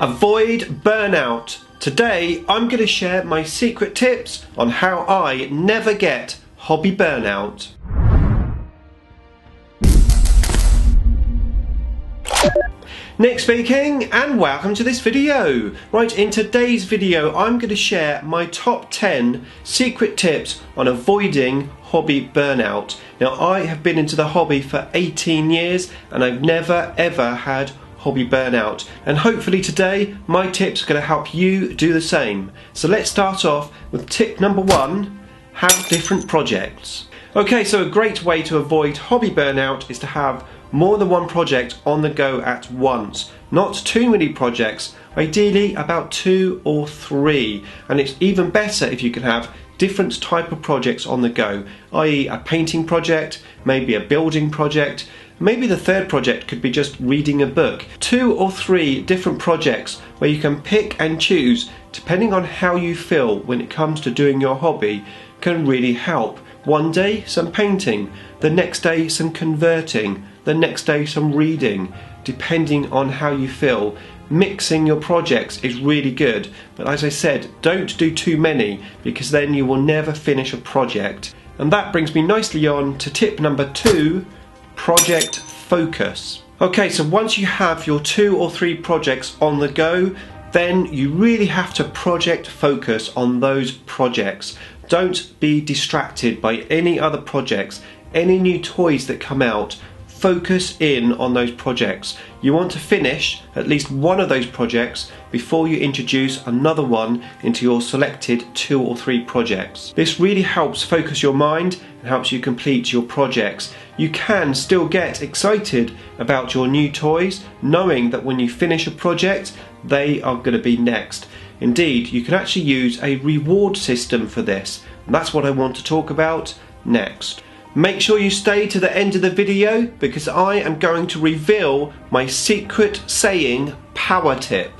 Avoid burnout. Today I'm going to share my secret tips on how I never get hobby burnout. Nick speaking, and welcome to this video. Right, in today's video I'm going to share my top 10 secret tips on avoiding hobby burnout. Now, I have been into the hobby for 18 years and I've never ever had hobby burnout, and hopefully today my tips are going to help you do the same. So let's start off with tip number 1: have different projects. Okay, so a great way to avoid hobby burnout is to have more than one project on the go at once. Not too many projects, ideally about 2 or 3, and it's even better if you can have different type of projects on the go, i.e. a painting project, maybe a building project, maybe the third project could be just reading a book. 2 or 3 different projects where you can pick and choose depending on how you feel when it comes to doing your hobby can really help. One day some painting, the next day some converting, the next day some reading, depending on how you feel. Mixing your projects is really good, but as I said, don't do too many because then you will never finish a project. And that brings me nicely on to tip number 2, project focus. Okay, so once you have your 2 or 3 projects on the go, then you really have to project focus on those projects. Don't be distracted by any other projects, any new toys that come out. Focus in on those projects. You want to finish at least one of those projects before you introduce another one into your selected 2 or 3 projects. This really helps focus your mind and helps you complete your projects. You can still get excited about your new toys, knowing that when you finish a project, they are going to be next. Indeed, you can actually use a reward system for this, and that's what I want to talk about next. Make sure you stay to the end of the video because I am going to reveal my secret saying power tip.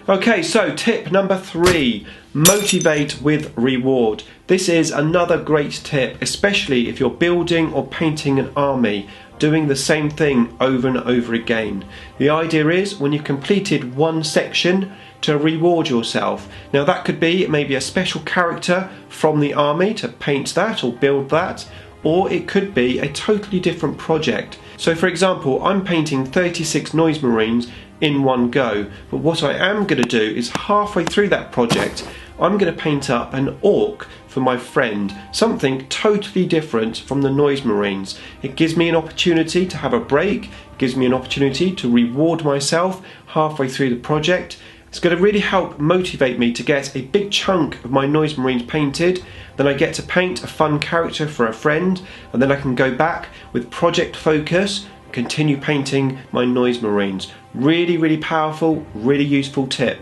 Okay, so tip number 3, motivate with reward. This is another great tip, especially if you're building or painting an army, doing the same thing over and over again. The idea is when you've completed one section to reward yourself. Now that could be maybe a special character from the army to paint that or build that, or it could be a totally different project. So for example, I'm painting 36 noise marines in one go, but what I am going to do is halfway through that project I'm going to paint up an orc for my friend, something totally different from the noise marines. It gives me an opportunity to have a break, it gives me an opportunity to reward myself halfway through the project. It's going to really help motivate me to get a big chunk of my noise marines painted. Then I get to paint a fun character for a friend, and then I can go back with project focus and continue painting my noise marines. Really powerful, really useful tip.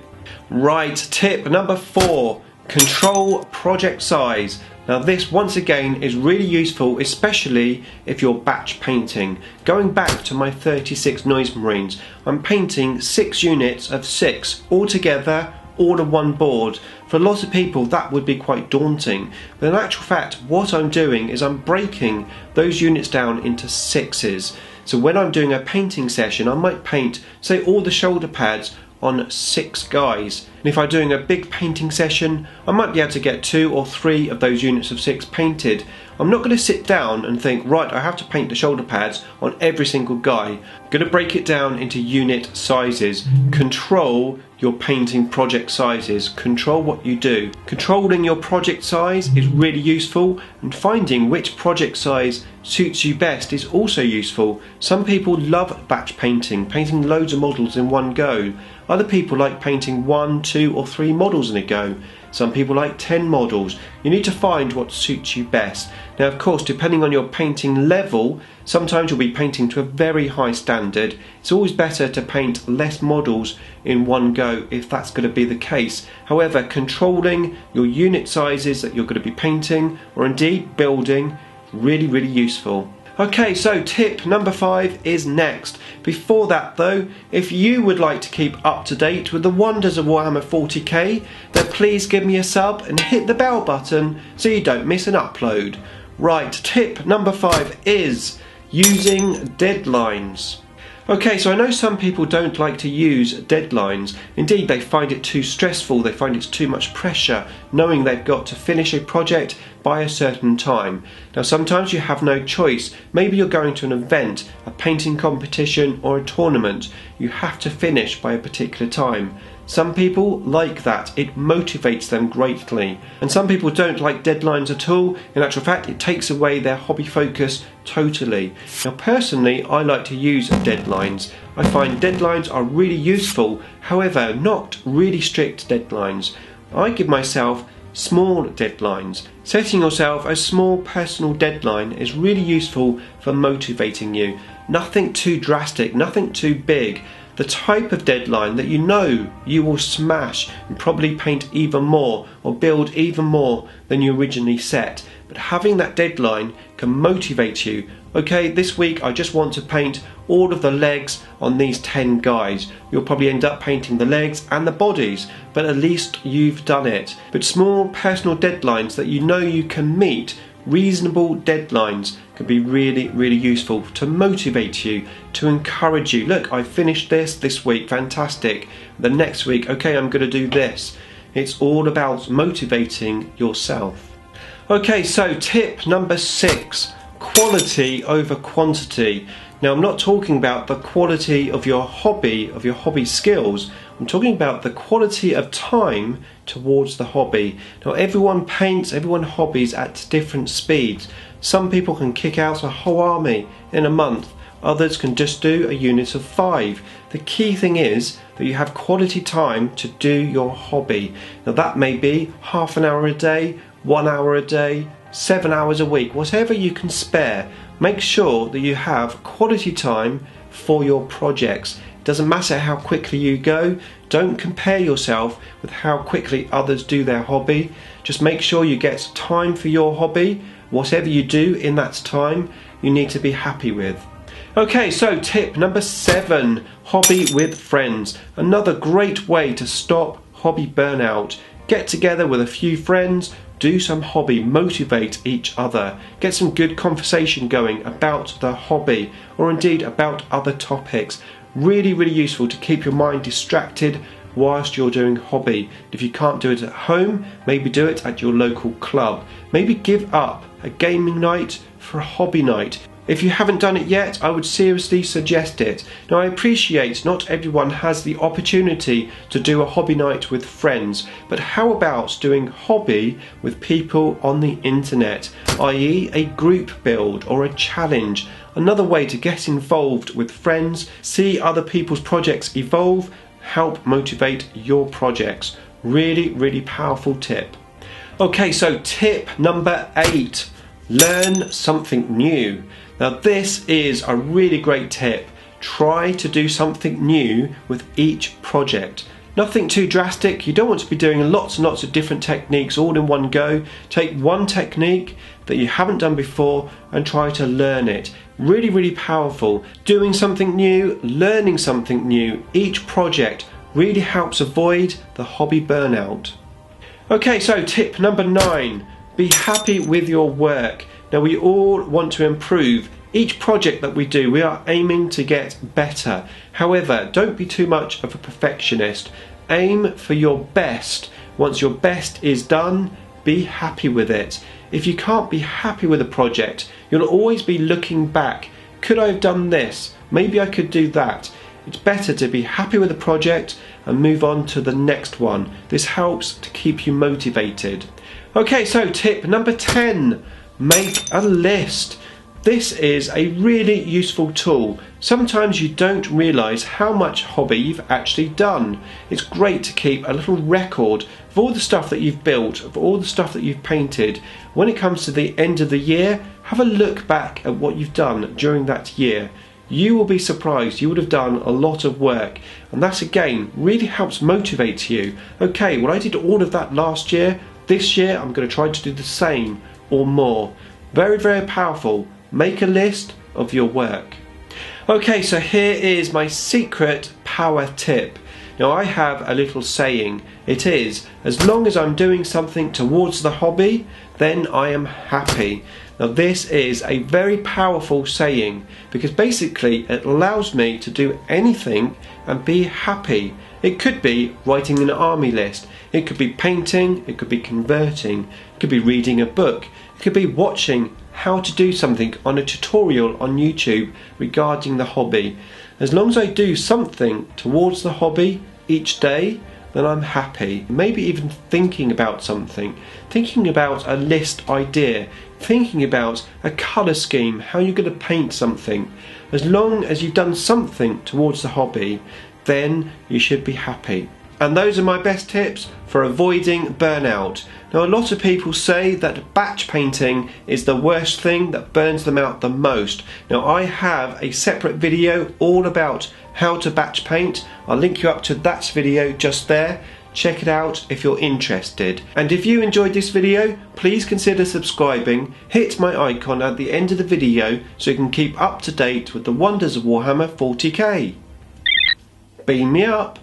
Right, tip number 4, control project size. Now this once again is really useful, especially if you're batch painting. Going back to my 36 noise marines, I'm painting 6 units of 6 all together, all on one board. For a lot of people that would be quite daunting, but in actual fact what I'm doing is I'm breaking those units down into 6s. So when I'm doing a painting session I might paint, say, all the shoulder pads on 6 guys, and if I'm doing a big painting session I might be able to get 2 or 3 of those units of 6 painted. I'm not going to sit down and think, right, I have to paint the shoulder pads on every single guy. I'm going to break it down into unit sizes. Control your painting project sizes. Control what you do. Controlling your project size is really useful, and finding which project size suits you best is also useful. Some people love batch painting, painting loads of models in one go. Other people like painting 1, 2 or 3 models in a go. Some people like 10 models. You need to find what suits you best. Now of course, depending on your painting level, sometimes you'll be painting to a very high standard. It's always better to paint less models in one go if that's going to be the case. However, controlling your unit sizes that you're going to be painting or indeed building, really useful. Okay, so tip number 5 is next. Before that though, if you would like to keep up to date with the wonders of Warhammer 40k, then please give me a sub and hit the bell button so you don't miss an upload. Right, tip number 5 is using deadlines. Okay, so I know some people don't like to use deadlines. Indeed, they find it too stressful, they find it's too much pressure, knowing they've got to finish a project by a certain time. Now sometimes you have no choice. Maybe you're going to an event, a painting competition or a tournament. You have to finish by a particular time. Some people like that, it motivates them greatly. And some people don't like deadlines at all. In actual fact, it takes away their hobby focus totally. Now personally, I like to use deadlines. I find deadlines are really useful, however, not really strict deadlines. I give myself small deadlines. Setting yourself a small personal deadline is really useful for motivating you. Nothing too drastic, nothing too big. The type of deadline that you know you will smash and probably paint even more or build even more than you originally set. But having that deadline can motivate you. Okay, this week I just want to paint all of the legs on these 10 guys. You'll probably end up painting the legs and the bodies, but at least you've done it. But small personal deadlines that you know you can meet, reasonable deadlines, can be really, really useful to motivate you, to encourage you. Look, I finished this week, fantastic. The next week, okay, I'm going to do this. It's all about motivating yourself. Okay, so tip number 6, quality over quantity. Now, I'm not talking about the quality of your hobby skills. I'm talking about the quality of time towards the hobby. Now, everyone paints, everyone hobbies at different speeds. Some people can kick out a whole army in a month. Others can just do a unit of 5. The key thing is that you have quality time to do your hobby. Now, that may be half an hour a day, 1 hour a day, 7 hours a week, whatever you can spare. Make sure that you have quality time for your projects. It doesn't matter how quickly you go. Don't compare yourself with how quickly others do their hobby. Just make sure you get time for your hobby. Whatever you do in that time, you need to be happy with. Okay, so tip number 7, hobby with friends. Another great way to stop hobby burnout. Get together with a few friends, do some hobby, motivate each other, get some good conversation going about the hobby or indeed about other topics. Really, really useful to keep your mind distracted whilst you're doing hobby. If you can't do it at home, maybe do it at your local club. Maybe give up a gaming night for a hobby night. If you haven't done it yet, I would seriously suggest it. Now, I appreciate not everyone has the opportunity to do a hobby night with friends, but how about doing hobby with people on the internet, i.e. a group build or a challenge? Another way to get involved with friends, see other people's projects evolve, help motivate your projects. Really, really powerful tip. Okay, so tip number 8, learn something new. Now this is a really great tip. Try to do something new with each project. Nothing too drastic. You don't want to be doing lots and lots of different techniques all in one go. Take one technique that you haven't done before and try to learn it. Really, really powerful. Doing something new, learning something new, each project really helps avoid the hobby burnout. Okay, so tip number 9, be happy with your work. Now, we all want to improve. Each project that we do, we are aiming to get better. However, don't be too much of a perfectionist. Aim for your best. Once your best is done, be happy with it. If you can't be happy with a project, you'll always be looking back. Could I have done this? Maybe I could do that. It's better to be happy with a project and move on to the next one. This helps to keep you motivated. Okay, so tip number 10. Make a list. This is a really useful tool. Sometimes you don't realise how much hobby you've actually done. It's great to keep a little record of all the stuff that you've built, of all the stuff that you've painted. When it comes to the end of the year, have a look back at what you've done during that year. You will be surprised. You would have done a lot of work, and that again really helps motivate you. Okay, well, I did all of that last year. This year I'm going to try to do the same or more. Very, very powerful. Make a list of your work. Okay, so here is my secret power tip. Now, I have a little saying. It is, as long as I'm doing something towards the hobby, then I am happy. Now this is a very powerful saying because basically it allows me to do anything and be happy. It could be writing an army list, it could be painting, it could be converting, it could be reading a book, it could be watching how to do something on a tutorial on YouTube regarding the hobby. As long as I do something towards the hobby each day, then I'm happy. Maybe even thinking about something, thinking about a list idea, thinking about a colour scheme, how you're going to paint something. As long as you've done something towards the hobby, then you should be happy. And those are my best tips for avoiding burnout. Now a lot of people say that batch painting is the worst thing that burns them out the most. Now I have a separate video all about how to batch paint. I'll link you up to that video just there. Check it out if you're interested. And if you enjoyed this video, please consider subscribing. Hit my icon at the end of the video so you can keep up to date with the wonders of Warhammer 40k. Beam me up.